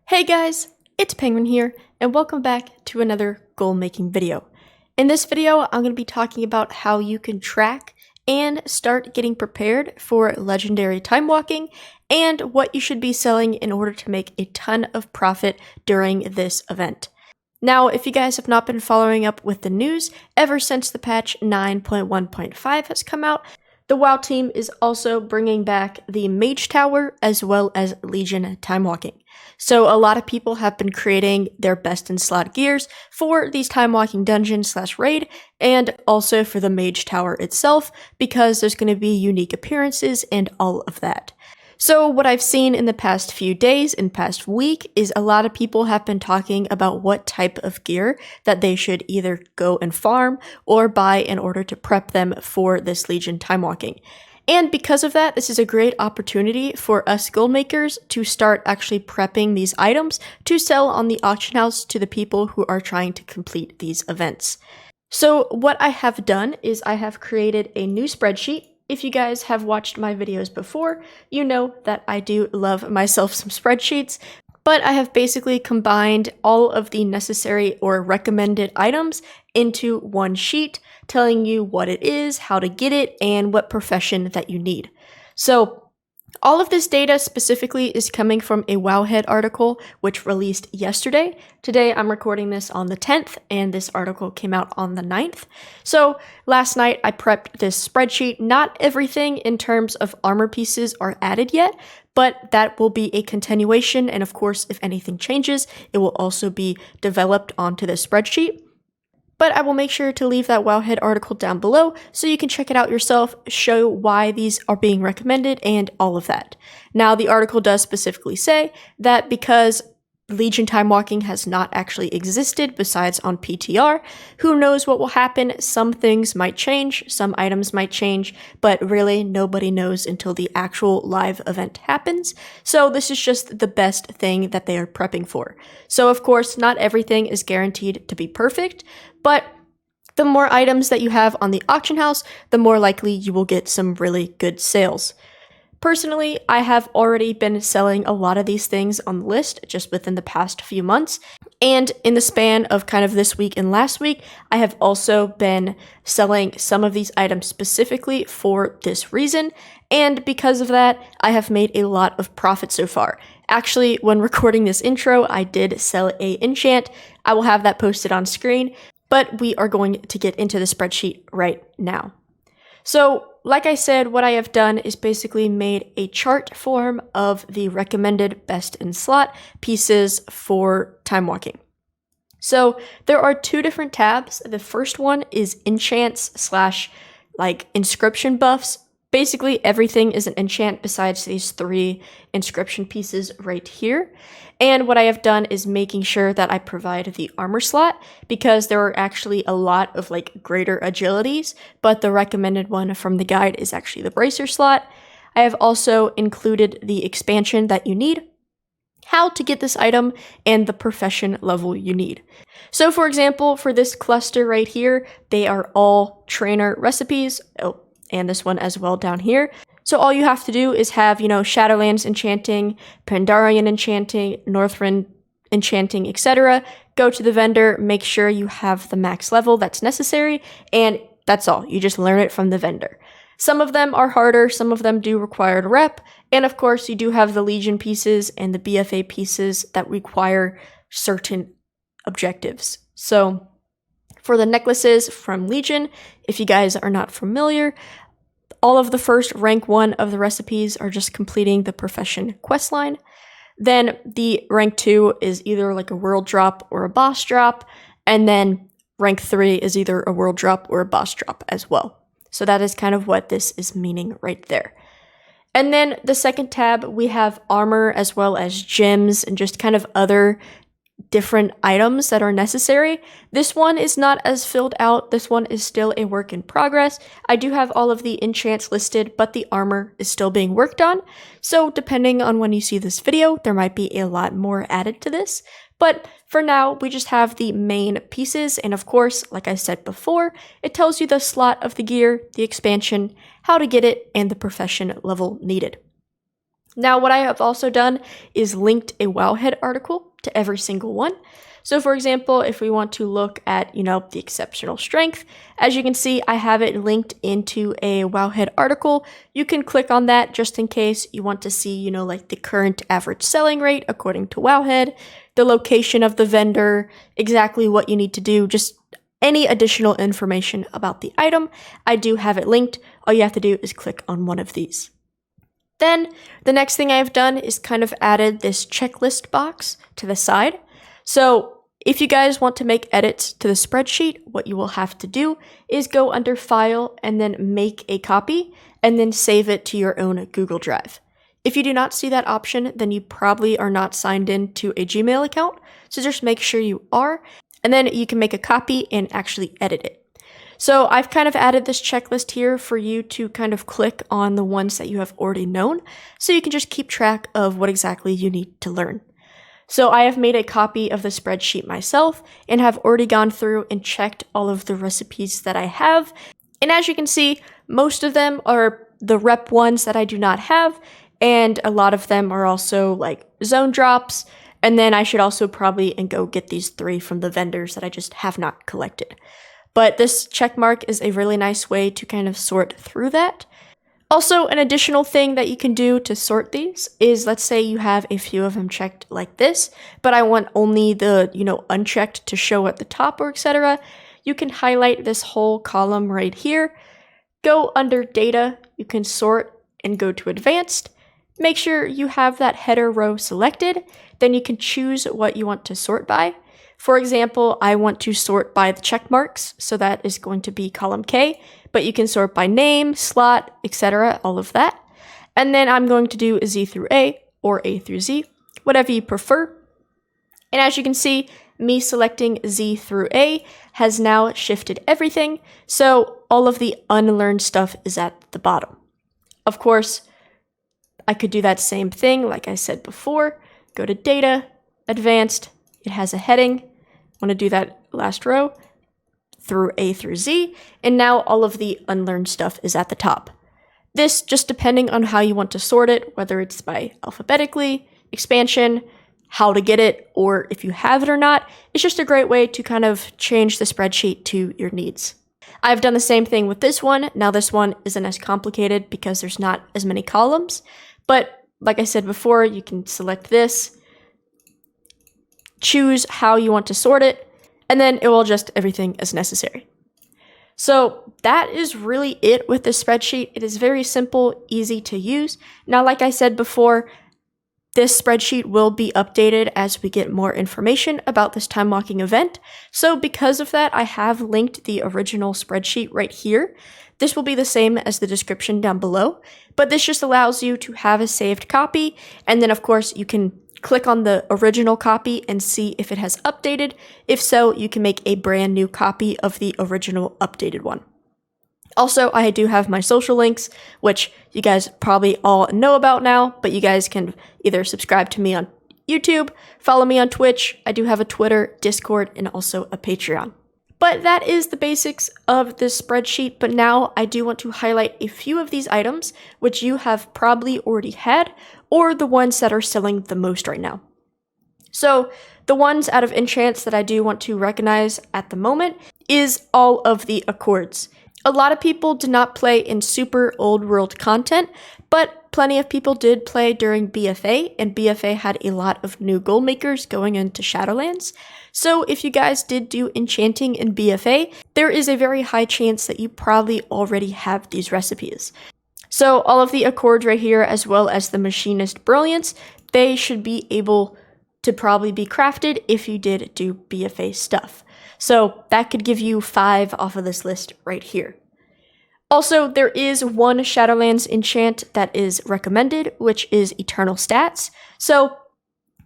Hey guys, it's Penguin here, and welcome back to another goal making video. In this video, I'm going to be talking about how you can track and start getting prepared for legendary time walking and what you should be selling in order to make a ton of profit during this event. Now, if you guys have not been following up with the news, ever since the patch 9.1.5 has come out, the WoW team is also bringing back the Mage Tower as well as Legion Timewalking. So a lot of people have been creating their best in slot gears for these Timewalking dungeons / raid, and also for the Mage Tower itself, because there's going to be unique appearances and all of that. So what I've seen in the past few days and past week is a lot of people have been talking about what type of gear that they should either go and farm or buy in order to prep them for this Legion Timewalking. And because of that, this is a great opportunity for us gold makers to start actually prepping these items to sell on the auction house to the people who are trying to complete these events. So what I have done is I have created a new spreadsheet. If you guys have watched my videos before, you know that I do love myself some spreadsheets, but I have basically combined all of the necessary or recommended items into one sheet, telling you what it is, how to get it, and what profession that you need. So all of this data specifically is coming from a Wowhead article, which released yesterday. Today, I'm recording this on the 10th, and this article came out on the 9th. So last night, I prepped this spreadsheet. Not everything in terms of armor pieces are added yet, but that will be a continuation. And of course, if anything changes, it will also be developed onto the spreadsheet. But I will make sure to leave that Wowhead article down below so you can check it out yourself, show why these are being recommended, and all of that. Now, the article does specifically say that because Legion Timewalking has not actually existed besides on PTR, who knows what will happen? Some things might change, some items might change, but really nobody knows until the actual live event happens. So this is just the best thing that they are prepping for. So of course, not everything is guaranteed to be perfect, but the more items that you have on the auction house, the more likely you will get some really good sales. Personally, I have already been selling a lot of these things on the list just within the past few months. And in the span of kind of this week and last week, I have also been selling some of these items specifically for this reason. And because of that, I have made a lot of profit so far. Actually, when recording this intro, I did sell a enchant. I will have that posted on screen, but we are going to get into the spreadsheet right now. So, like I said, what I have done is basically made a chart form of the recommended best in slot pieces for time walking. So there are two different tabs. The first one is enchants / inscription buffs. Basically everything is an enchant besides these 3 inscription pieces right here. And what I have done is making sure that I provide the armor slot, because there are actually a lot of greater agilities, but the recommended one from the guide is actually the bracer slot. I have also included the expansion that you need, how to get this item, and the profession level you need. So for example, for this cluster right here, they are all trainer recipes. Oh, and this one as well down here. So all you have to do is have, Shadowlands enchanting, Pandarian enchanting, Northrend enchanting, etc. Go to the vendor, make sure you have the max level that's necessary, and that's all. You just learn it from the vendor. Some of them are harder, some of them do require rep, and of course you do have the Legion pieces and the BFA pieces that require certain objectives. So for the necklaces from Legion, if you guys are not familiar, all of the first rank 1 of the recipes are just completing the profession questline. Then the rank 2 is either a world drop or a boss drop, and then rank 3 is either a world drop or a boss drop as well. So that is kind of what this is meaning right there. And then the second tab, we have armor as well as gems and just kind of other different items that are necessary. This one is not as filled out. This one is still a work in progress. I do have all of the enchants listed, but the armor is still being worked on. So depending on when you see this video, there might be a lot more added to this. But for now, we just have the main pieces. And of course, like I said before, it tells you the slot of the gear, the expansion, how to get it, and the profession level needed. Now, what I have also done is linked a Wowhead article to every single one. So for example, if we want to look at, the exceptional strength, as you can see, I have it linked into a Wowhead article. You can click on that just in case you want to see, like the current average selling rate according to Wowhead, the location of the vendor, exactly what you need to do, just any additional information about the item. I do have it linked. All you have to do is click on one of these. Then the next thing I've done is kind of added this checklist box to the side. So if you guys want to make edits to the spreadsheet, what you will have to do is go under File and then make a copy and then save it to your own Google Drive. If you do not see that option, then you probably are not signed in to a Gmail account. So just make sure you are, and then you can make a copy and actually edit it. So I've kind of added this checklist here for you to kind of click on the ones that you have already known, so you can just keep track of what exactly you need to learn. So I have made a copy of the spreadsheet myself and have already gone through and checked all of the recipes that I have. And as you can see, most of them are the rep ones that I do not have, and a lot of them are also like zone drops. And then I should also probably go get these 3 from the vendors that I just have not collected. But this check mark is a really nice way to kind of sort through that. Also, an additional thing that you can do to sort these is, let's say you have a few of them checked like this, but I want only the, unchecked to show at the top or etc. You can highlight this whole column right here, go under data, you can sort and go to advanced. Make sure you have that header row selected, then you can choose what you want to sort by. For example, I want to sort by the check marks, so that is going to be column K, but you can sort by name, slot, etc., all of that. And then I'm going to do Z through A or A through Z, whatever you prefer. And as you can see, me selecting Z through A has now shifted everything, so all of the unlearned stuff is at the bottom. Of course, I could do that same thing, like I said before, go to Data, Advanced, it has a heading, want to do that last row, through A through Z, and now all of the unlearned stuff is at the top. This just depending on how you want to sort it, whether it's by alphabetically, expansion, how to get it, or if you have it or not. It's just a great way to kind of change the spreadsheet to your needs. I've done the same thing with this one. Now this one isn't as complicated because there's not as many columns, but like I said before, you can select this, choose how you want to sort it, and then it will adjust everything as necessary. So that is really it with this spreadsheet. It is very simple, easy to use. Now, like I said before, this spreadsheet will be updated as we get more information about this time walking event. So because of that, I have linked the original spreadsheet right here. This will be the same as the description down below, but this just allows you to have a saved copy. And then of course you can click on the original copy and see if it has updated. If so, you can make a brand new copy of the original updated one. Also, I do have my social links, which you guys probably all know about now, but you guys can either subscribe to me on YouTube, follow me on Twitch. I do have a Twitter, Discord, and also a Patreon. But that is the basics of this spreadsheet, but now I do want to highlight a few of these items which you have probably already had, or the ones that are selling the most right now. So the ones out of Enchants that I do want to recognize at the moment is all of the Accords. A lot of people did not play in super old world content, but plenty of people did play during BFA, and BFA had a lot of new gold makers going into Shadowlands. So if you guys did do enchanting in BFA, there is a very high chance that you probably already have these recipes. So all of the Accords right here, as well as the Machinist Brilliance, they should be able to probably be crafted if you did do BFA stuff. So that could give you 5 off of this list right here. Also, there is one Shadowlands enchant that is recommended, which is Eternal Stats. So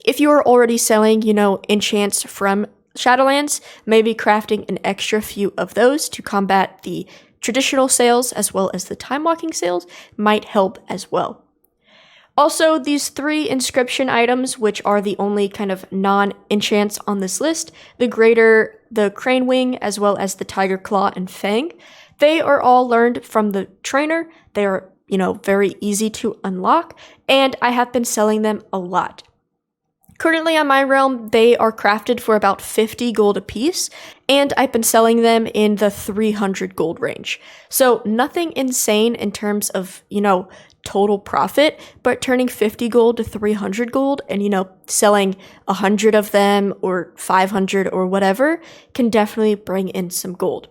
if you are already selling, enchants from Shadowlands, maybe crafting an extra few of those to combat the traditional sales as well as the time walking sales might help as well. Also, these 3 inscription items, which are the only kind of non-enchants on this list, the Greater, the Crane Wing, as well as the Tiger Claw and Fang, they are all learned from the trainer. They are very easy to unlock, and I have been selling them a lot. Currently on my realm, they are crafted for about 50 gold a piece, and I've been selling them in the 300 gold range. So nothing insane in terms of, total profit, but turning 50 gold to 300 gold and, selling 100 of them or 500 or whatever can definitely bring in some gold.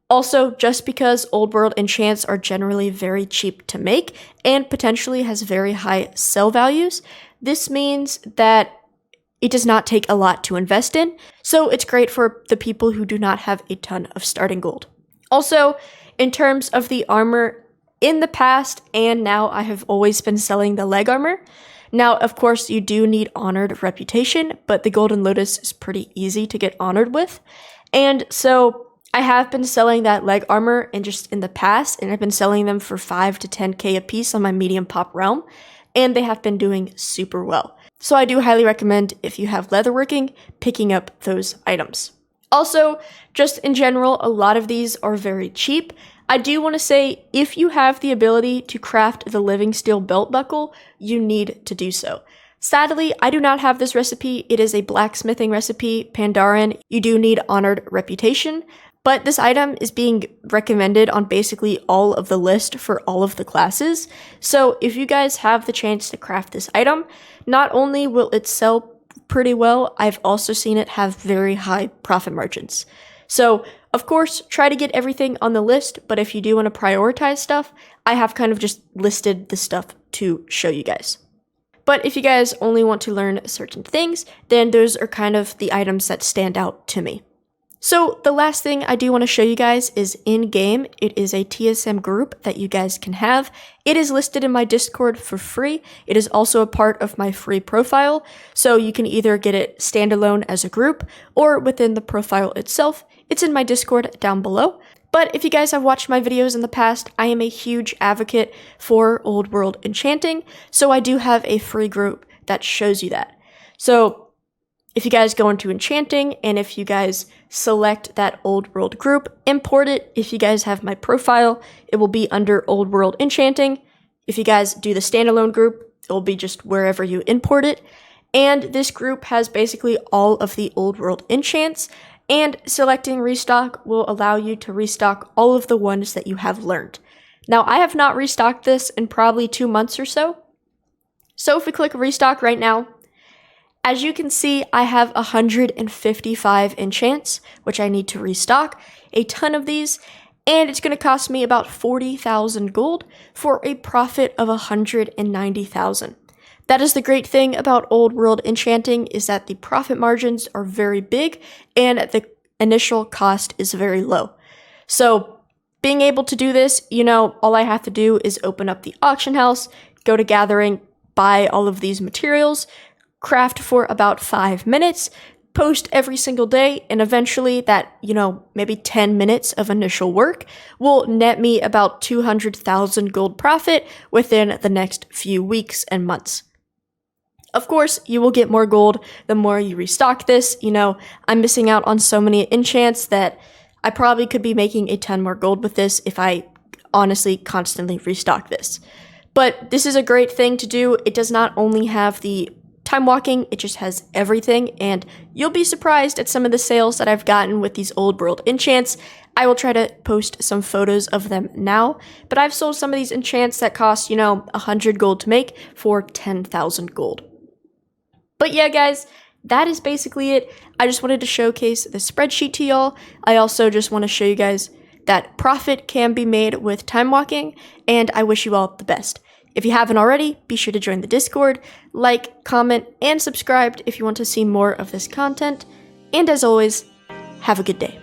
Also, just because old world enchants are generally very cheap to make and potentially has very high sell values, this means that it does not take a lot to invest in, so it's great for the people who do not have a ton of starting gold. Also, in terms of the armor, in the past and now I have always been selling the leg armor. Now, of course, you do need honored reputation, but the Golden Lotus is pretty easy to get honored with. And so I have been selling that leg armor in the past, and I've been selling them for 5 to 10k a piece on my medium pop realm, and they have been doing super well. So I do highly recommend, if you have leatherworking, picking up those items. Also, just in general, a lot of these are very cheap. I do want to say, if you have the ability to craft the living steel belt buckle, you need to do so. Sadly, I do not have this recipe. It is a blacksmithing recipe, Pandaren. You do need honored reputation, but this item is being recommended on basically all of the list for all of the classes. So if you guys have the chance to craft this item, not only will it sell pretty well, I've also seen it have very high profit margins. So, of course, try to get everything on the list, but if you do want to prioritize stuff, I have kind of just listed the stuff to show you guys. But if you guys only want to learn certain things, then those are kind of the items that stand out to me. So the last thing I do want to show you guys is in-game. It is a TSM group that you guys can have. It is listed in my Discord for free. It is also a part of my free profile, so you can either get it standalone as a group or within the profile itself. It's in my Discord down below. But if you guys have watched my videos in the past, I am a huge advocate for old world enchanting, so I do have a free group that shows you that. So if you guys go into enchanting, and if you guys select that old world group, import it. If you guys have my profile, it will be under old world enchanting. If you guys do the standalone group, it will be just wherever you import it. And this group has basically all of the old world enchants, and selecting restock will allow you to restock all of the ones that you have learned. Now, I have not restocked this in probably 2 months or so. So if we click restock right now, as you can see, I have 155 enchants, which I need to restock, a ton of these, and it's going to cost me about 40,000 gold for a profit of 190,000. That is the great thing about old world enchanting, is that the profit margins are very big and the initial cost is very low. So being able to do this, all I have to do is open up the auction house, go to gathering, buy all of these materials, craft for about 5 minutes, post every single day, and eventually that, maybe 10 minutes of initial work will net me about 200,000 gold profit within the next few weeks and months. Of course, you will get more gold the more you restock this. I'm missing out on so many enchants that I probably could be making a ton more gold with this if I honestly constantly restock this. But this is a great thing to do. It does not only have the time walking, it just has everything, and you'll be surprised at some of the sales that I've gotten with these old world enchants. I will try to post some photos of them now, but I've sold some of these enchants that cost, 100 gold to make for 10,000 gold. But yeah, guys, that is basically it. I just wanted to showcase the spreadsheet to y'all. I also just want to show you guys that profit can be made with time walking, and I wish you all the best. If you haven't already, be sure to join the Discord, like, comment, and subscribe if you want to see more of this content. And as always, have a good day.